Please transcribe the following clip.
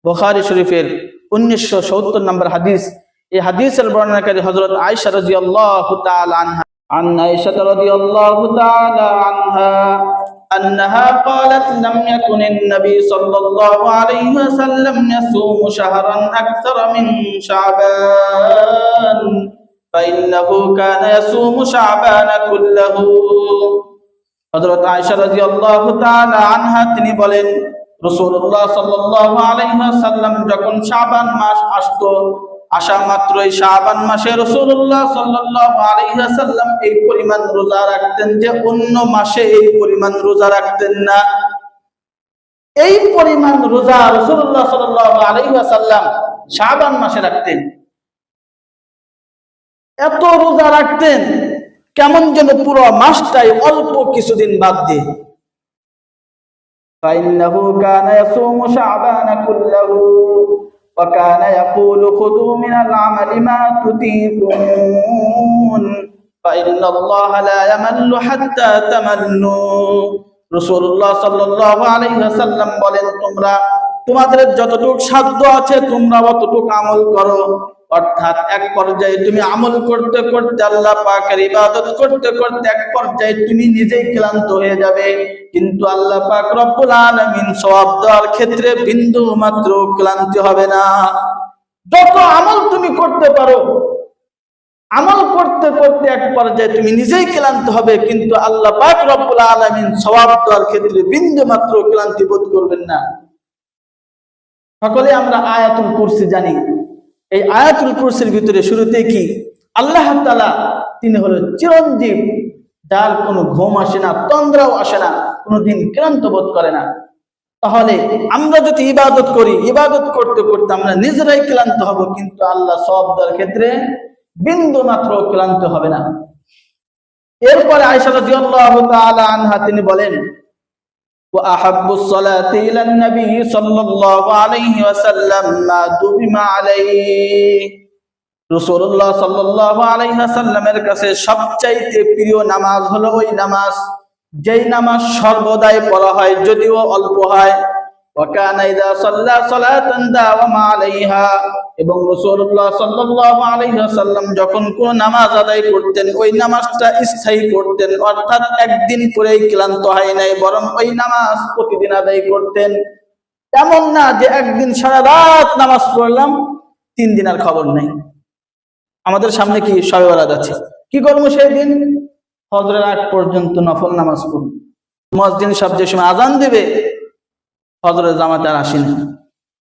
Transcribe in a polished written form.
বুখারী শরীফের 1970 নম্বর হাদিস। এই হাদিসের বর্ণনাকারী হযরত আয়েশা রাদিয়াল্লাহু তাআলা আনহা। عن عائشة رضي الله تعالى عنها أنها قالت لم يكن النبي صلى الله عليه وسلم يصوم شهرا أكثر من شعبان فإنه كان يصوم شعبان كله। হযরত আয়েশা রাদিয়াল্লাহু তাআলা আনহা তিনি বলেন, রাসূলুল্লাহ সাল্লাল্লাহু আলাইহি ওয়াসাল্লাম যখন শাবান মাস আসতো, আসা মাত্রই শাবান মাসে রাসূলুল্লাহ সাল্লাল্লাহু আলাইহি ওয়াসাল্লাম এই পরিমাণ রোজা রাখতেন যে অন্য মাসে এই পরিমাণ রোজা রাখতেন না। এই পরিমাণ রোজা রাসূলুল্লাহ সাল্লাল্লাহু আলাইহি ওয়াসাল্লাম শাবান মাসে রাখতেন। এত রোজা রাখতেন কেমন যেন পুরো মাসটাই অল্প কিছুদিন বাদ দিয়ে। فإنه كان يصوم شعبان كله وكان يقول خذوا من العمل ما تطيقون فإن الله لا يمل حتى تملوا। রাসূলুল্লাহ সাল্লাল্লাহু আলাইহি ওয়াসাল্লাম বলেন, তোমরা তোমাদের যতটুকু সাধ্য আছে তোমরা অতটুকু আমল করো। অর্থাৎ এক পর্যায়ে তুমি আমল করতে করতে আল্লাহ পাকের ইবাদত করতে করতে এক পর্যায়ে তুমি নিজেই ক্লান্ত হয়ে যাবে, কিন্তু আল্লাহ পাক রব্বুল আলামিন সওয়াব দেওয়ার ক্ষেত্রে বিন্দু মাত্র ক্লান্তি হবে না। যত আমল তুমি করতে পারো, আমল করতে করতে এক পর্যায়ে তুমি নিজেই ক্লান্ত হবে, কিন্তু আল্লাহ পাক রব্বুল আলামিন সওয়াব দেওয়ার ক্ষেত্রে বিন্দু মাত্র ক্লান্তি বোধ করবেন না। সকলে আমরা আয়াতুল কুরসি জানি। এই আয়াতুল কুরসির ভিতরে শুরুতে কি আল্লাহ তাআলা তিনি হলেন চিরঞ্জীব, যার কোনো ঘুম আসে না, তন্দ্রাও আসে না, কোনোদিন ক্লান্ত বোধ করে না। তাহলে আমরা যদি ইবাদত করি, ইবাদত করতে করতে আমরা নিজেরাই ক্লান্ত হব, কিন্তু আল্লাহ সওয়াব দেওয়ার ক্ষেত্রে বিন্দু মাত্র ক্লান্ত হবে না। এরপরে আয়েশা রাদিয়াল্লাহু তাআলা আনহা তিনি বলেন, وأحب الصلاة إلى النبي صلى الله عليه وسلم ما دُبِمَ عليه। রাসূলুল্লাহ সাল্লাল্লাহু আলাইহি ওয়াসাল্লামের কাছে সবচাইতে প্রিয় নামাজ হলো ওই নামাজ যেই নামাজ সর্বদাই পড়া হয়, যদিও অল্প হয়। وكان إذا صلى صلاة داوم عليها। এবং রাসূলুল্লাহ সাল্লাল্লাহু আলাইহি ওয়াসাল্লাম যখন কোন নামাজ আদায় করতেন ওই নামাজটা স্থায়ী করতেন, অর্থাৎ একদিন পরেই ক্লান্ত হয় নাই, বরং ওই নামাজ প্রতিদিন আদায় করতেন। এমন না যে একদিন সারা রাত নামাজ পড়লাম 3 দিন আর খবর নাই। আমাদের সামনে কি শবে বরাত আছে, কি করবো সেই দিন? ফজরের আগ পর্যন্ত নফল নামাজ পড়ব। মুয়াজ্জিন সাহেব যে সময় আজান দেবে ফজরের জামাতে আর আসেনি।